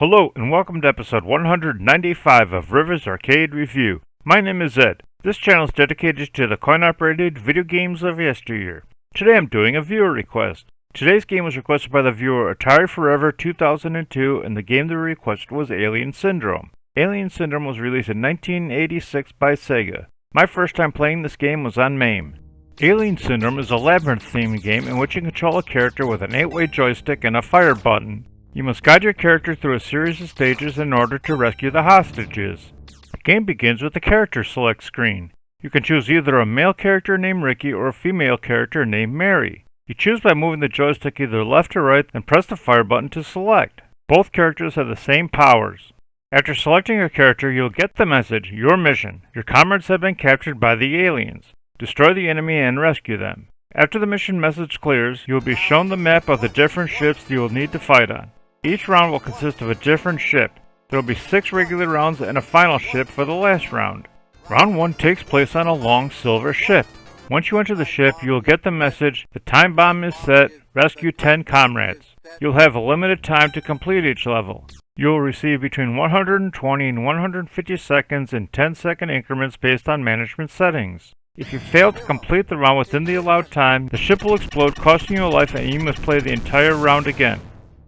Hello and welcome to episode 195 of Rivers Arcade Review. My name is Ed. This channel is dedicated to the coin-operated video games of yesteryear. Today I'm doing a viewer request. Today's game was requested by the viewer Atari Forever 2002 and the game they requested was Alien Syndrome. Alien Syndrome was released in 1986 by Sega. My first time playing this game was on MAME. Alien Syndrome is a labyrinth-themed game in which you control a character with an 8-way joystick and a fire button. You must guide your character through a series of stages in order to rescue the hostages. The game begins with the character select screen. You can choose either a male character named Ricky or a female character named Mary. You choose by moving the joystick either left or right, then press the fire button to select. Both characters have the same powers. After selecting your character, you'll get the message, "Your mission. Your comrades have been captured by the aliens. Destroy the enemy and rescue them." After the mission message clears, you will be shown the map of the different ships you will need to fight on. Each round will consist of a different ship. There will be 6 regular rounds and a final ship for the last round. Round 1 takes place on a long silver ship. Once you enter the ship, you will get the message, "The time bomb is set, rescue 10 comrades." You'll have a limited time to complete each level. You will receive between 120 and 150 seconds in 10-second increments based on management settings. If you fail to complete the round within the allowed time, the ship will explode, costing you a life, and you must play the entire round again.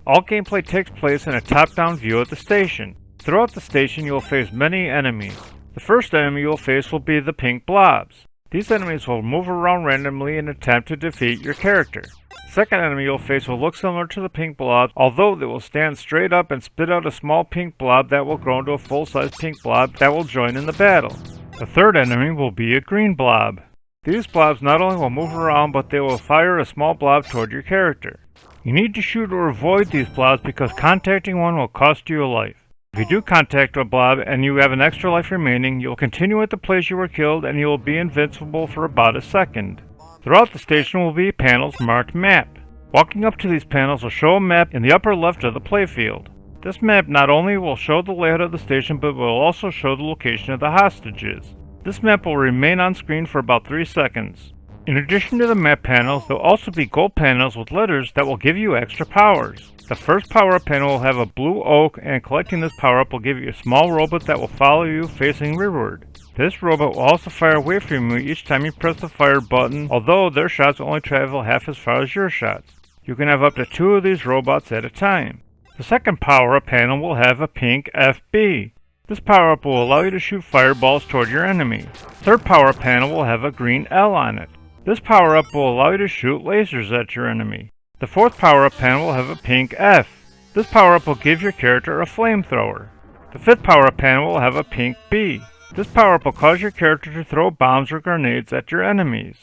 All gameplay takes place in a top-down view of the station. Throughout the station, you will face many enemies. The first enemy you will face will be the pink blobs. These enemies will move around randomly and attempt to defeat your character. The second enemy you will face will look similar to the pink blobs, although they will stand straight up and spit out a small pink blob that will grow into a full-size pink blob that will join in the battle. The third enemy will be a green blob. These blobs not only will move around, but they will fire a small blob toward your character. You need to shoot or avoid these blobs because contacting one will cost you a life. If you do contact a blob and you have an extra life remaining, you will continue at the place you were killed and you will be invincible for about a second. Throughout the station will be panels marked map. Walking up to these panels will show a map in the upper left of the playfield. This map not only will show the layout of the station, but will also show the location of the hostages. This map will remain on screen for about 3 seconds. In addition to the map panels, there will also be gold panels with letters that will give you extra powers. The first power-up panel will have a blue oak, and collecting this power-up will give you a small robot that will follow you facing rearward. This robot will also fire away from you each time you press the fire button, although their shots will only travel half as far as your shots. You can have up to 2 of these robots at a time. The second power-up panel will have a pink FB. This power-up will allow you to shoot fireballs toward your enemy. The third power-up panel will have a green L on it. This power-up will allow you to shoot lasers at your enemy. The fourth power-up panel will have a pink F. This power-up will give your character a flamethrower. The fifth power-up panel will have a pink B. This power-up will cause your character to throw bombs or grenades at your enemies.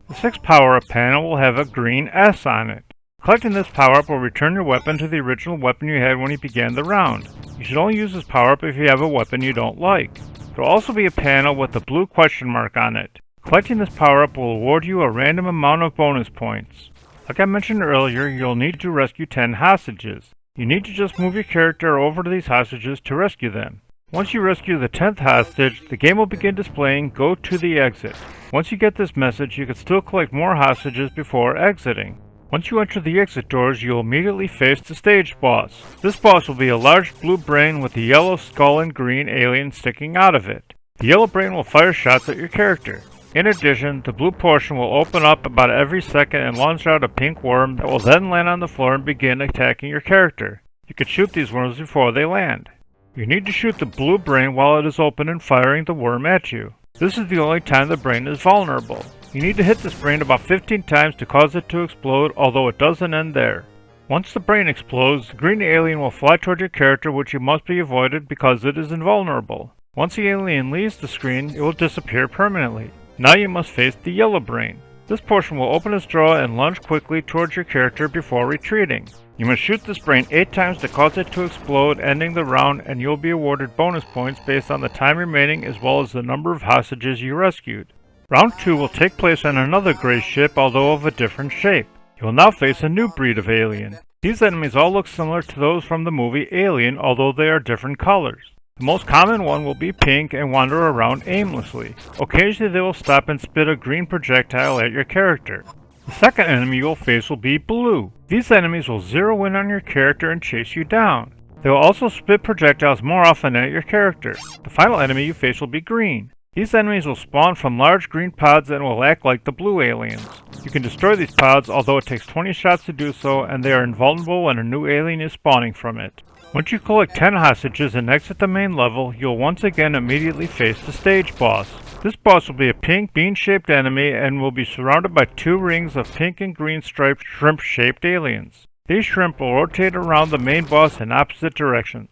The sixth power-up panel will have a green S on it. Collecting this power-up will return your weapon to the original weapon you had when you began the round. You should only use this power-up if you have a weapon you don't like. There will also be a panel with a blue question mark on it. Collecting this power-up will award you a random amount of bonus points. Like I mentioned earlier, you'll need to rescue 10 hostages. You need to just move your character over to these hostages to rescue them. Once you rescue the 10th hostage, the game will begin displaying "Go to the exit." Once you get this message, you can still collect more hostages before exiting. Once you enter the exit doors, you'll immediately face the stage boss. This boss will be a large blue brain with a yellow skull and green alien sticking out of it. The yellow brain will fire shots at your character. In addition, the blue portion will open up about every second and launch out a pink worm that will then land on the floor and begin attacking your character. You can shoot these worms before they land. You need to shoot the blue brain while it is open and firing the worm at you. This is the only time the brain is vulnerable. You need to hit this brain about 15 times to cause it to explode, although it doesn't end there. Once the brain explodes, the green alien will fly toward your character, which you must be avoided because it is invulnerable. Once the alien leaves the screen, it will disappear permanently. Now you must face the yellow brain. This portion will open its jaw and lunge quickly towards your character before retreating. You must shoot this brain 8 times to cause it to explode, ending the round, and you'll be awarded bonus points based on the time remaining as well as the number of hostages you rescued. Round 2 will take place on another gray ship, although of a different shape. You will now face a new breed of alien. These enemies all look similar to those from the movie Alien, although they are different colors. The most common one will be pink and wander around aimlessly. Occasionally they will stop and spit a green projectile at your character. The second enemy you will face will be blue. These enemies will zero in on your character and chase you down. They will also spit projectiles more often at your character. The final enemy you face will be green. These enemies will spawn from large green pods and will act like the blue aliens. You can destroy these pods, although it takes 20 shots to do so, and they are invulnerable when a new alien is spawning from it. Once you collect 10 hostages and exit the main level, you'll once again immediately face the stage boss. This boss will be a pink, bean-shaped enemy and will be surrounded by 2 rings of pink and green striped shrimp-shaped aliens. These shrimp will rotate around the main boss in opposite directions.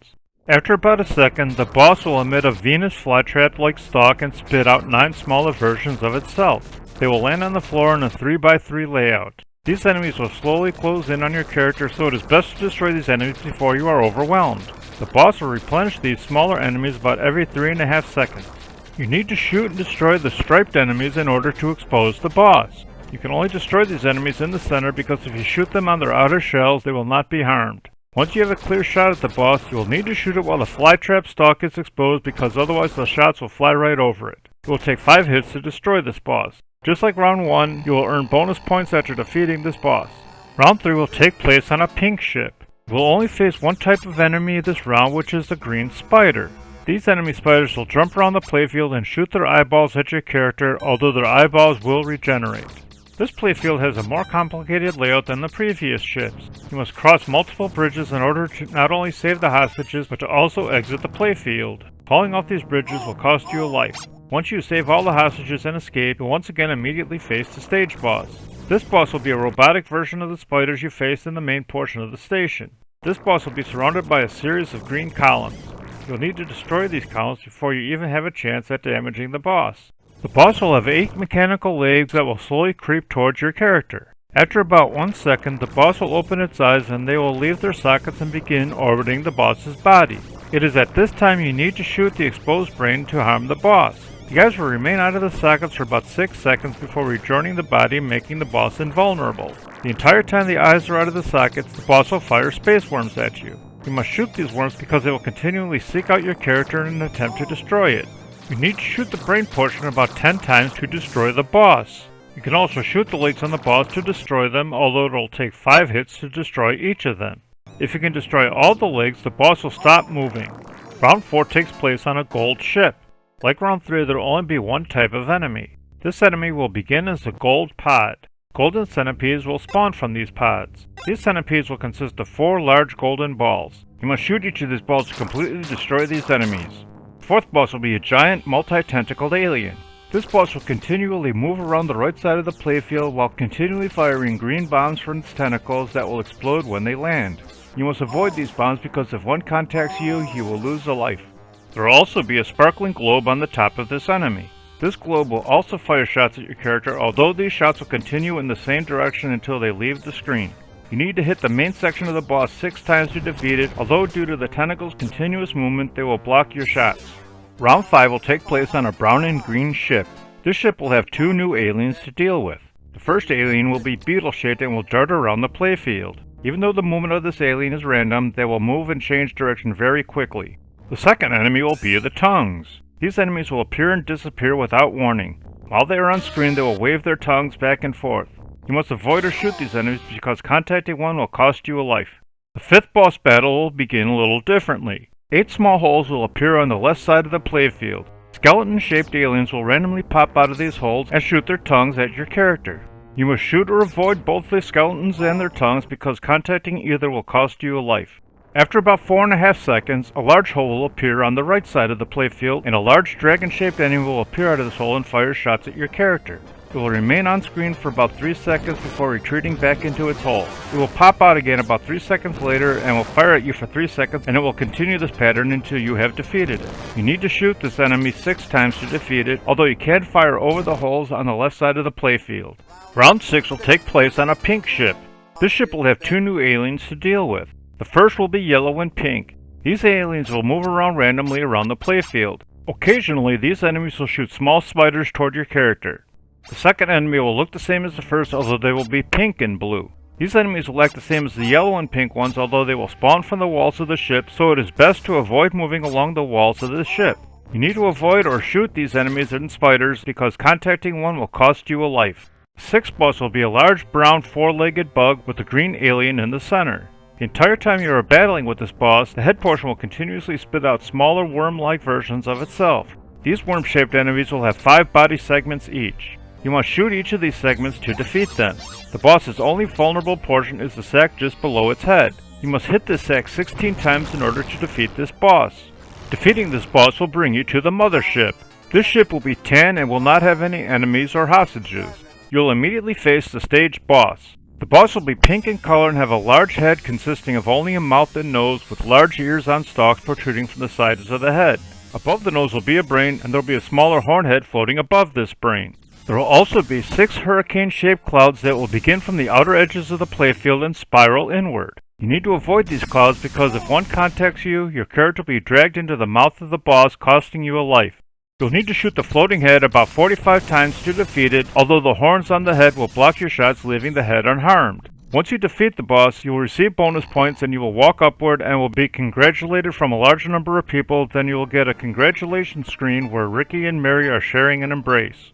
After about a second, the boss will emit a Venus flytrap-like stalk and spit out 9 smaller versions of itself. They will land on the floor in a 3x3 layout. These enemies will slowly close in on your character, so it is best to destroy these enemies before you are overwhelmed. The boss will replenish these smaller enemies about every 3.5 seconds. You need to shoot and destroy the striped enemies in order to expose the boss. You can only destroy these enemies in the center because if you shoot them on their outer shells, they will not be harmed. Once you have a clear shot at the boss, you will need to shoot it while the flytrap stalk is exposed because otherwise the shots will fly right over it. It will take 5 hits to destroy this boss. Just like round 1, you will earn bonus points after defeating this boss. Round 3 will take place on a pink ship. You will only face one type of enemy this round, which is the green spider. These enemy spiders will jump around the playfield and shoot their eyeballs at your character, although their eyeballs will regenerate. This playfield has a more complicated layout than the previous ships. You must cross multiple bridges in order to not only save the hostages, but to also exit the playfield. Falling off these bridges will cost you a life. Once you save all the hostages and escape, you'll once again immediately face the stage boss. This boss will be a robotic version of the spiders you faced in the main portion of the station. This boss will be surrounded by a series of green columns. You'll need to destroy these columns before you even have a chance at damaging the boss. The boss will have 8 mechanical legs that will slowly creep towards your character. After about 1 second, the boss will open its eyes and they will leave their sockets and begin orbiting the boss's body. It is at this time you need to shoot the exposed brain to harm the boss. The eyes will remain out of the sockets for about 6 seconds before rejoining the body, making the boss invulnerable. The entire time the eyes are out of the sockets, the boss will fire space worms at you. You must shoot these worms because they will continually seek out your character in an attempt to destroy it. You need to shoot the brain portion about 10 times to destroy the boss. You can also shoot the legs on the boss to destroy them, although it will take 5 hits to destroy each of them. If you can destroy all the legs, the boss will stop moving. Round 4 takes place on a gold ship. Like round 3, there will only be one type of enemy. This enemy will begin as a gold pod. Golden centipedes will spawn from these pods. These centipedes will consist of 4 large golden balls. You must shoot each of these balls to completely destroy these enemies. The 4th boss will be a giant, multi-tentacled alien. This boss will continually move around the right side of the playfield while continually firing green bombs from its tentacles that will explode when they land. You must avoid these bombs because if one contacts you, you will lose a life. There will also be a sparkling globe on the top of this enemy. This globe will also fire shots at your character, although these shots will continue in the same direction until they leave the screen. You need to hit the main section of the boss 6 times to defeat it, although due to the tentacles' continuous movement, they will block your shots. Round 5 will take place on a brown and green ship. This ship will have 2 new aliens to deal with. The first alien will be beetle-shaped and will dart around the playfield. Even though the movement of this alien is random, they will move and change direction very quickly. The second enemy will be the tongues. These enemies will appear and disappear without warning. While they are on screen, they will wave their tongues back and forth. You must avoid or shoot these enemies because contacting one will cost you a life. The 5th boss battle will begin a little differently. 8 small holes will appear on the left side of the playfield. Skeleton-shaped aliens will randomly pop out of these holes and shoot their tongues at your character. You must shoot or avoid both the skeletons and their tongues because contacting either will cost you a life. After about 4.5 seconds, a large hole will appear on the right side of the playfield, and a large dragon-shaped enemy will appear out of this hole and fire shots at your character. It will remain on screen for about 3 seconds before retreating back into its hole. It will pop out again about 3 seconds later and will fire at you for 3 seconds, and it will continue this pattern until you have defeated it. You need to shoot this enemy 6 times to defeat it, although you can fire over the holes on the left side of the playfield. Round 6 will take place on a pink ship. This ship will have 2 new aliens to deal with. The first will be yellow and pink. These aliens will move around randomly around the playfield. Occasionally, these enemies will shoot small spiders toward your character. The second enemy will look the same as the first, although they will be pink and blue. These enemies will act the same as the yellow and pink ones, although they will spawn from the walls of the ship, so it is best to avoid moving along the walls of the ship. You need to avoid or shoot these enemies and spiders because contacting one will cost you a life. The 6th boss will be a large brown 4-legged bug with a green alien in the center. The entire time you are battling with this boss, the head portion will continuously spit out smaller worm-like versions of itself. These worm-shaped enemies will have 5 body segments each. You must shoot each of these segments to defeat them. The boss's only vulnerable portion is the sack just below its head. You must hit this sack 16 times in order to defeat this boss. Defeating this boss will bring you to the mothership. This ship will be tan and will not have any enemies or hostages. You'll immediately face the stage boss. The boss will be pink in color and have a large head consisting of only a mouth and nose with large ears on stalks protruding from the sides of the head. Above the nose will be a brain, and there will be a smaller horn head floating above this brain. There will also be 6 hurricane-shaped clouds that will begin from the outer edges of the playfield and spiral inward. You need to avoid these clouds because if one contacts you, your character will be dragged into the mouth of the boss, costing you a life. You'll need to shoot the floating head about 45 times to defeat it, although the horns on the head will block your shots, leaving the head unharmed. Once you defeat the boss, you will receive bonus points and you will walk upward and will be congratulated from a large number of people. Then you will get a congratulations screen where Ricky and Mary are sharing an embrace.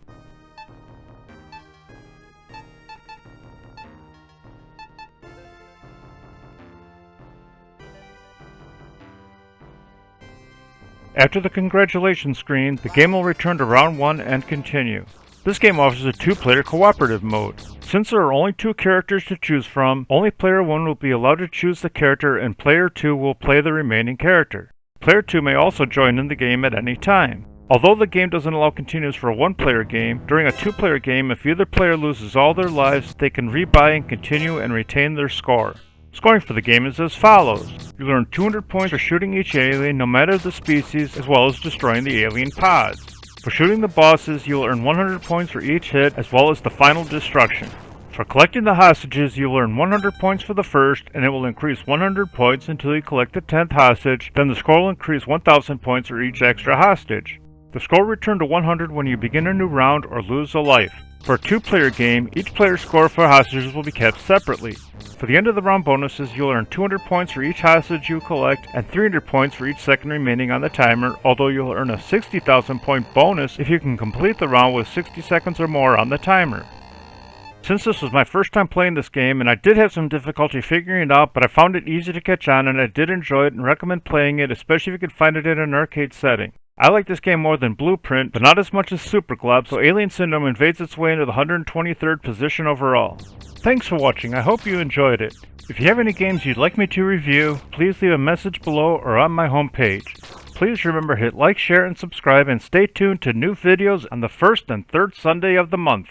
After the congratulations screen, the game will return to round 1 and continue. This game offers a 2-player cooperative mode. Since there are only 2 characters to choose from, only player 1 will be allowed to choose the character and player 2 will play the remaining character. Player 2 may also join in the game at any time. Although the game doesn't allow continues for a 1-player game, during a 2-player game, if either player loses all their lives, they can rebuy and continue and retain their score. Scoring for the game is as follows. You earn 200 points for shooting each alien, no matter the species, as well as destroying the alien pods. For shooting the bosses, you will earn 100 points for each hit, as well as the final destruction. For collecting the hostages, you will earn 100 points for the first, and it will increase 100 points until you collect the 10th hostage, then the score will increase 1000 points for each extra hostage. The score will return to 100 when you begin a new round or lose a life. For a 2-player game, each player's score for hostages will be kept separately. For the end of the round bonuses, you'll earn 200 points for each hostage you collect and 300 points for each second remaining on the timer, although you'll earn a 60,000 point bonus if you can complete the round with 60 seconds or more on the timer. Since this was my first time playing this game, and I did have some difficulty figuring it out, but I found it easy to catch on and I did enjoy it and recommend playing it, especially if you can find it in an arcade setting. I like this game more than Blueprint, but not as much as Super Glob, so Alien Syndrome invades its way into the 123rd position overall. Thanks for watching, I hope you enjoyed it. If you have any games you'd like me to review, please leave a message below or on my homepage. Please remember to hit like, share, and subscribe, and stay tuned to new videos on the first and third Sunday of the month.